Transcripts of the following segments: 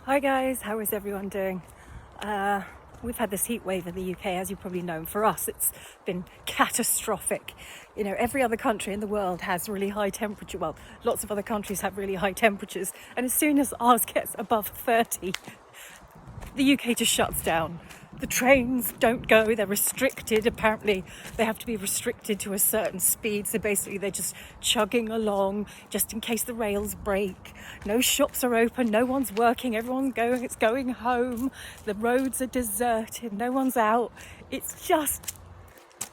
Hi guys, how is everyone doing? We've had this heat wave in the UK, as you probably know. For us, it's been catastrophic. You know, every other country in the world has really high temperature. Well, lots of other countries have really high temperatures. And as soon as ours gets above 30, the UK just shuts down. The trains don't go, they're restricted. Apparently they have to be restricted to a certain speed, so basically they're just chugging along just in case the rails break. No shops are open, no one's working, it's going home. The roads are deserted, no one's out. It's just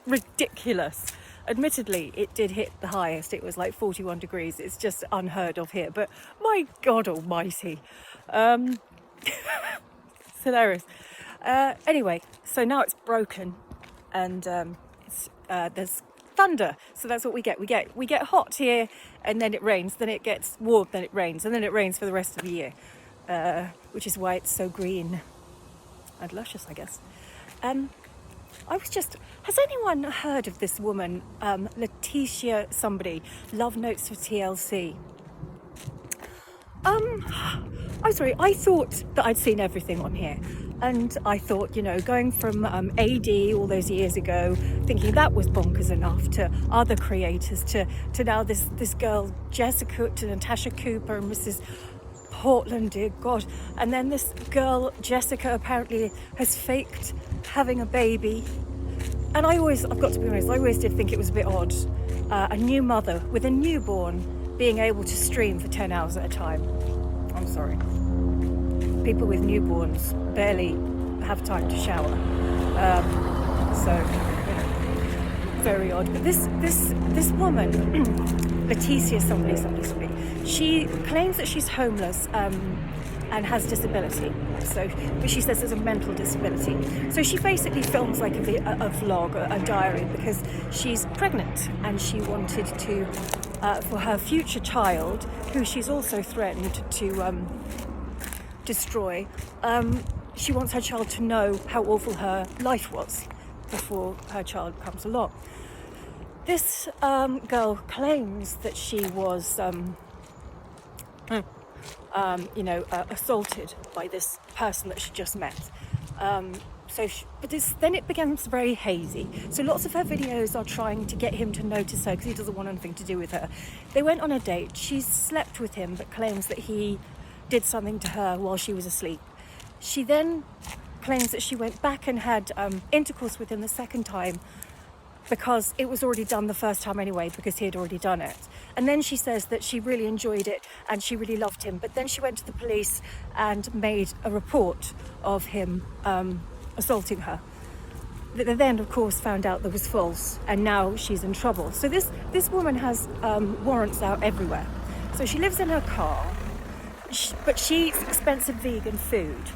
ridiculous. Admittedly, it did hit the highest. It was like 41 degrees. It's just unheard of here, but my God almighty. It's hilarious. Anyway, so now it's broken, and there's thunder. So that's what we get. We get hot here, and then it rains. Then it gets warm. Then it rains, and then it rains for the rest of the year, which is why it's so green and luscious, I guess. Has anyone heard of this woman, Letitia somebody, Love Notes for TLC? I'm sorry, I thought that I'd seen everything on here. And I thought, you know, going from AD all those years ago, thinking that was bonkers enough, to other creators, to now this girl, Jessica, to Natasha Cooper and Mrs. Portland, dear God. And then this girl, Jessica, apparently has faked having a baby. And I've got to be honest, I always did think it was a bit odd. A new mother with a newborn being able to stream for 10 hours at a time. I'm sorry. People with newborns barely have time to shower. So, you know, very odd. But this woman, Letitia somebody, she claims that she's homeless and has disability. But she says there's a mental disability. So she basically films like a vlog, a diary, because she's pregnant and she wanted to, for her future child, who she's also threatened to destroy, she wants her child to know how awful her life was before her child comes along. This girl claims that she was assaulted by this person that she just met. Then it becomes very hazy. So lots of her videos are trying to get him to notice her because he doesn't want anything to do with her. They went on a date. She slept with him, but claims that he did something to her while she was asleep. She then claims that she went back and had intercourse with him the second time because it was already done the first time anyway, because he had already done it. And then she says that she really enjoyed it and she really loved him. But then she went to the police and made a report of him assaulting her. They then, of course, found out that was false, and now she's in trouble. So this woman has warrants out everywhere. So she lives in her car, but she eats expensive vegan food.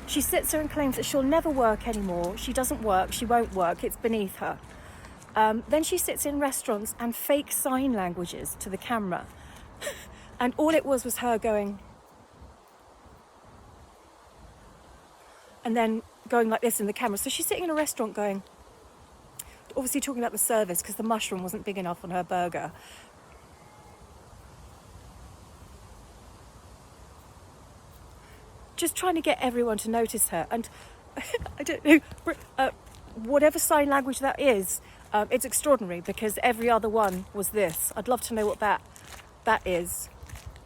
She sits there and claims that she'll never work anymore. She doesn't work, she won't work, it's beneath her. Then she sits in restaurants and fakes sign languages to the camera. And all it was her going, and then going like this in the camera. So she's sitting in a restaurant going, obviously talking about the service because the mushroom wasn't big enough on her burger. Just trying to get everyone to notice her. And I don't know, whatever sign language that is, it's extraordinary because every other one was this. I'd love to know what that is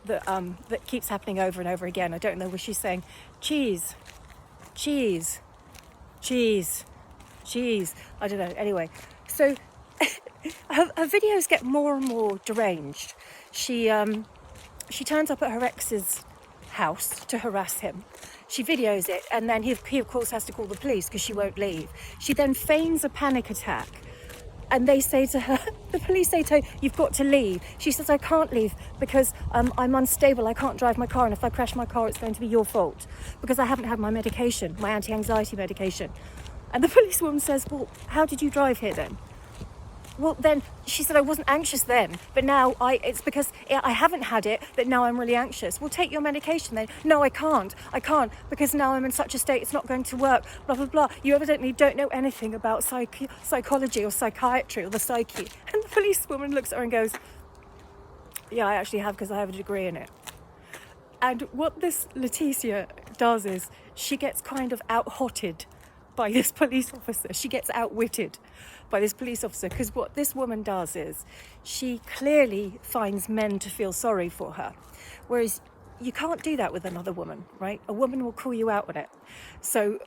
that keeps happening over and over again. I don't know, was she saying cheese, cheese, cheese, cheese? I don't know. Anyway, so her videos get more and more deranged. She turns up at her ex's house to harass him. She videos it, and then he of course has to call the police because she won't leave. She then feigns a panic attack, and they say to her, the police say to her, "You've got to leave." She says, "I can't leave because I'm unstable, I can't drive my car, and if I crash my car it's going to be your fault because I haven't had my medication, my anti-anxiety medication." And the policewoman says, "Well, how did you drive here then?" Well, then she said, "I wasn't anxious then, but now it's because I haven't had it that now I'm really anxious." "Well, take your medication then." "No, I can't because now I'm in such a state it's not going to work, blah, blah, blah. You evidently don't know anything about psychology or psychiatry or the psyche." And the policewoman looks at her and goes, "Yeah, I actually have because I have a degree in it." And what this Letitia does is she gets kind of out-hotted by this police officer. She gets outwitted by this police officer, because what this woman does is she clearly finds men to feel sorry for her, whereas you can't do that with another woman, right? A woman will call you out on it. So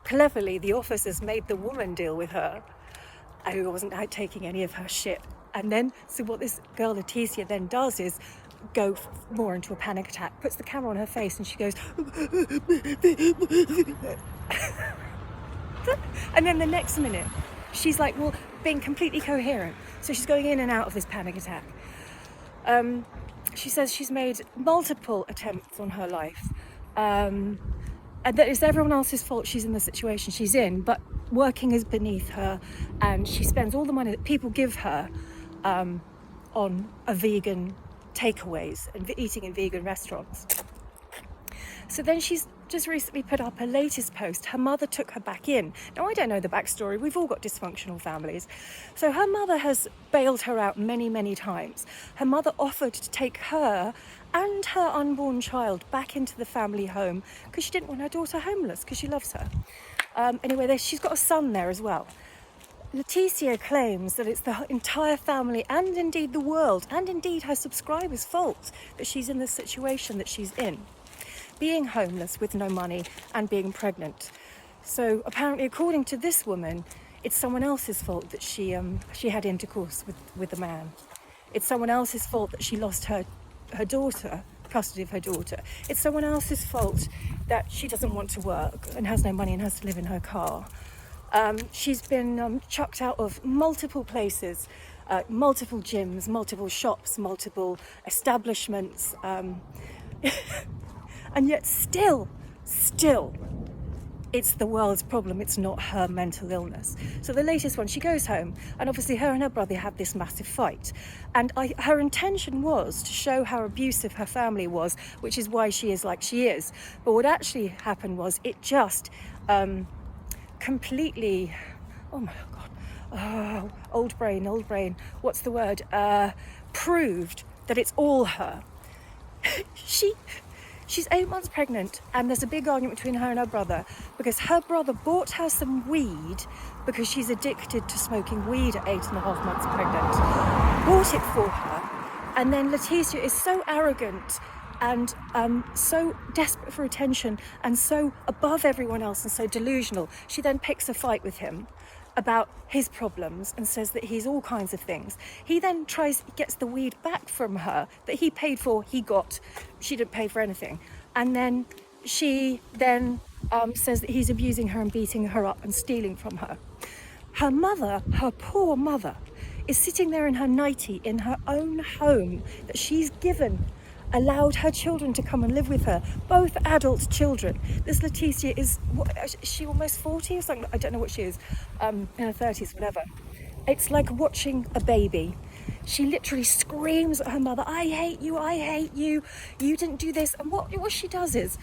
cleverly, the officers made the woman deal with her, who wasn't out taking any of her shit. And then, so what this girl Letitia then does is go more into a panic attack, puts the camera on her face, and she goes, and then the next minute, she's like, well, being completely coherent. So she's going in and out of this panic attack. She says she's made multiple attempts on her life, and that it's everyone else's fault she's in the situation she's in, but working is beneath her, and she spends all the money that people give her on a vegan takeaways and eating in vegan restaurants. So then she's just recently put up her latest post. Her mother took her back in. Now, I don't know the backstory. We've all got dysfunctional families. So her mother has bailed her out many, many times. Her mother offered to take her and her unborn child back into the family home because she didn't want her daughter homeless, because she loves her. Anyway, she's got a son there as well. Letitia claims that it's the entire family, and indeed the world, and indeed her subscribers' fault that she's in the situation that she's in, being homeless with no money and being pregnant. So apparently, according to this woman, it's someone else's fault that she had intercourse with the man. It's someone else's fault that she lost her daughter, custody of her daughter. It's someone else's fault that she doesn't want to work and has no money and has to live in her car. She's been chucked out of multiple places, multiple gyms, multiple shops, multiple establishments, and yet still, it's the world's problem. It's not her mental illness. So the latest one, she goes home, and obviously her and her brother have this massive fight. And her intention was to show how abusive her family was, which is why she is like she is. But what actually happened was it just completely, oh my God, old brain, what's the word? Proved that it's all her. She's 8 months pregnant, and there's a big argument between her and her brother because her brother bought her some weed because she's addicted to smoking weed at 8.5 months pregnant. Bought it for her, and then Letitia is so arrogant and so desperate for attention and so above everyone else and so delusional. She then picks a fight with him about his problems and says that he's all kinds of things. He then gets the weed back from her that he paid for, she didn't pay for anything. And then she then says that he's abusing her and beating her up and stealing from her. Her mother, her poor mother, is sitting there in her nightie in her own home that she's given, allowed her children to come and live with her, both adult children. This Letitia is she almost 40 or something? I don't know what she is, in her 30s, whatever. It's like watching a baby. She literally screams at her mother, I hate you, you didn't do this. And what she does is,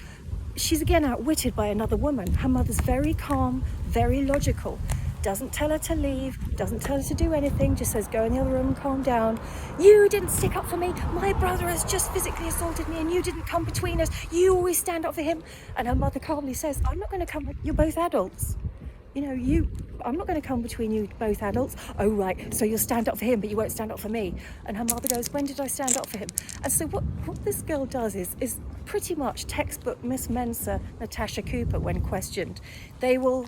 she's again outwitted by another woman. Her mother's very calm, very logical. Doesn't tell her to leave, doesn't tell her to do anything, just says go in the other room and calm down. You didn't stick up for me, my brother has just physically assaulted me and you didn't come between us, you always stand up for him. And her mother calmly says, I'm not going to come, you're both adults. I'm not going to come between you both adults. Oh right, so you'll stand up for him but you won't stand up for me. And her mother goes, when did I stand up for him? And so what this girl does is pretty much textbook Miss Mensa, Natasha Cooper when questioned. They will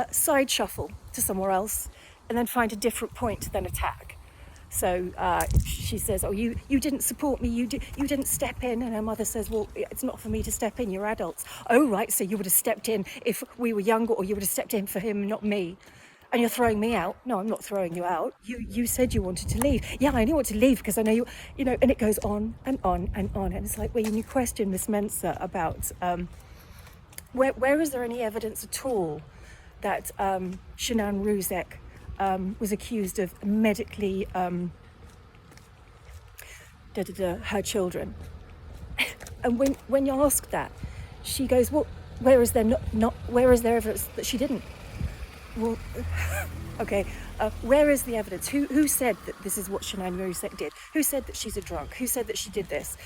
side shuffle to somewhere else and then find a different point to then attack. So she says, oh, you didn't support me, you didn't step in. And her mother says, well, it's not for me to step in, you're adults. Oh right, so you would have stepped in if we were younger, or you would have stepped in for him, not me. And you're throwing me out. No, I'm not throwing you out. You said you wanted to leave. Yeah, I only want to leave because I know you know, and it goes on and on and on. And it's like, when you question Miss Mensa about where is there any evidence at all that Shanann Ruzek was accused of medically her children. And when you ask that, she goes, well, where is there evidence that she didn't? Well, okay, where is the evidence? Who said that this is what Shanann Ruzek did? Who said that she's a drunk? Who said that she did this?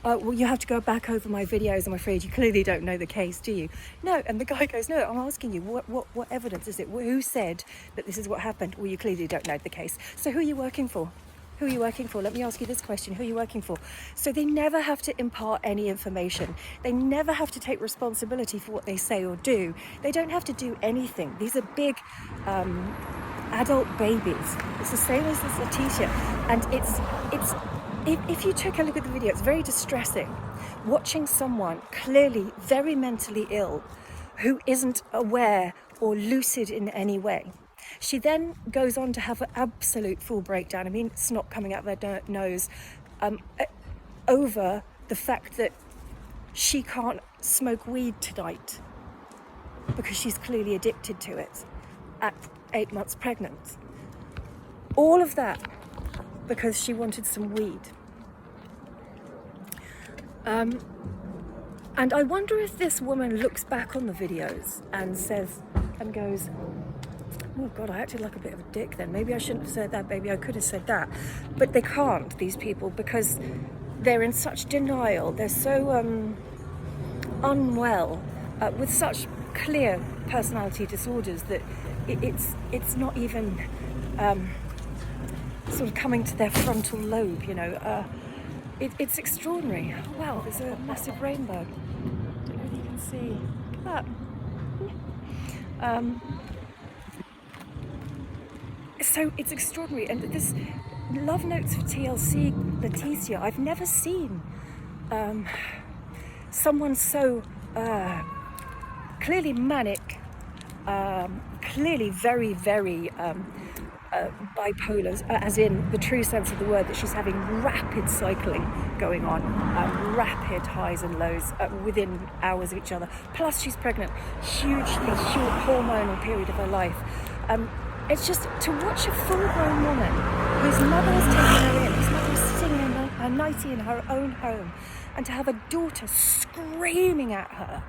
well, you have to go back over my videos. I'm afraid you clearly don't know the case, do you? No. And the guy goes, no, I'm asking you, what evidence is it? Who said that this is what happened? Well, you clearly don't know the case. So who are you working for? Who are you working for? Let me ask you this question. Who are you working for? So they never have to impart any information. They never have to take responsibility for what they say or do. They don't have to do anything. These are big adult babies. It's the same as this Letitia. And if you take a look at the video, it's very distressing watching someone clearly very mentally ill who isn't aware or lucid in any way. She then goes on to have an absolute full breakdown. I mean, snot coming out of their nose over the fact that she can't smoke weed tonight because she's clearly addicted to it at 8 months pregnant. All of that because she wanted some weed. And I wonder if this woman looks back on the videos and says, and goes, oh God, I acted like a bit of a dick then. Maybe I shouldn't have said that, maybe I could have said that. But they can't, these people, because they're in such denial. They're so unwell, with such clear personality disorders that it's not even sort of coming to their frontal lobe, you know. It's extraordinary. Oh, wow, there's a massive rainbow. I don't know if you can see. Look at that. So it's extraordinary. And this Love Notes for TLC, Letitia, I've never seen someone so clearly manic, clearly very, very bipolar, as in the true sense of the word, that she's having rapid cycling going on, rapid highs and lows within hours of each other. Plus she's pregnant, hugely short hormonal period of her life. It's just to watch a full-grown woman whose mother has taken her in, whose mother is sitting in her nightie in her own home, and to have a daughter screaming at her,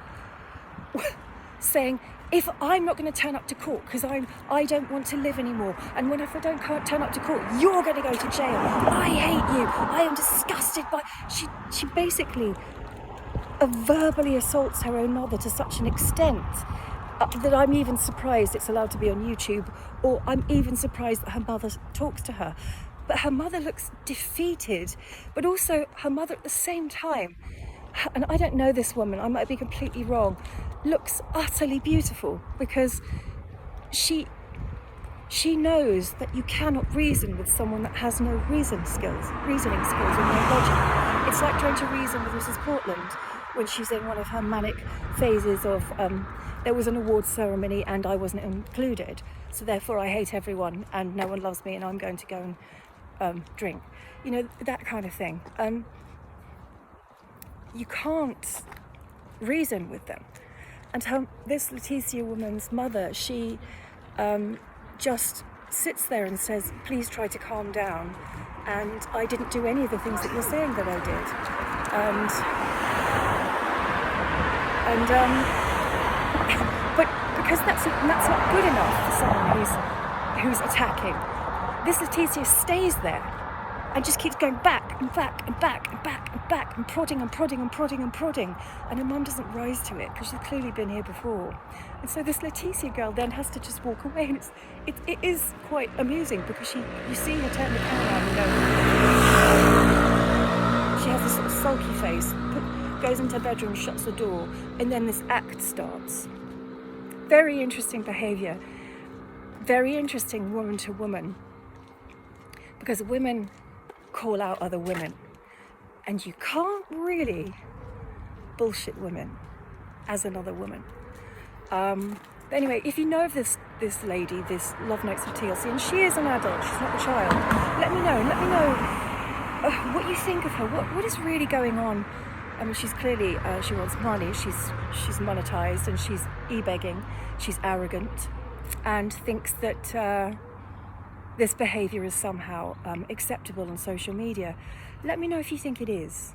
saying, if I'm not going to turn up to court because I don't want to live anymore, and if I don't turn up to court, you're going to go to jail. I hate you. I am disgusted by... She basically verbally assaults her own mother to such an extent that I'm even surprised it's allowed to be on YouTube, or I'm even surprised that her mother talks to her. But her mother looks defeated, but also her mother at the same time, and I don't know this woman, I might be completely wrong, looks utterly beautiful, because she knows that you cannot reason with someone that has no reasoning skills or no logic. It's like trying to reason with Mrs. Portland when she's in one of her manic phases of there was an awards ceremony and I wasn't included, so therefore I hate everyone and no one loves me and I'm going to go and drink. You know, that kind of thing. You can't reason with them. And this Letitia woman's mother, she just sits there and says, please try to calm down. And I didn't do any of the things that you're saying that I did. But because that's not good enough for someone who's attacking. This Letitia stays there and just keeps going back and back and back and back and back and prodding and prodding and prodding and prodding, and her mum doesn't rise to it because she's clearly been here before. And so this Letitia girl then has to just walk away, and it is quite amusing because you see her turn the camera around and go, she has this sort of sulky face, goes into her bedroom, shuts the door, and then this act starts. Very interesting behaviour, very interesting woman to woman, because women call out other women, and you can't really bullshit women as another woman. But anyway, if you know of this lady, this Love Notes of TLC, and she is an adult, she's not a child, let me know what you think of her, what is really going on. I mean, she's clearly, she wants money, she's monetized, and she's e-begging, she's arrogant, and thinks that this behaviour is somehow acceptable on social media. Let me know if you think it is.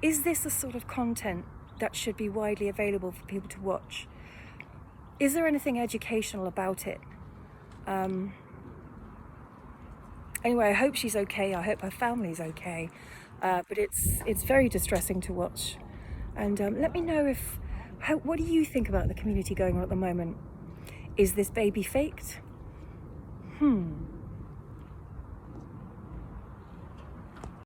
Is this the sort of content that should be widely available for people to watch? Is there anything educational about it? Anyway, I hope she's okay. I hope her family's okay. but it's very distressing to watch. And let me know what do you think about the community going on at the moment? Is this baby faked?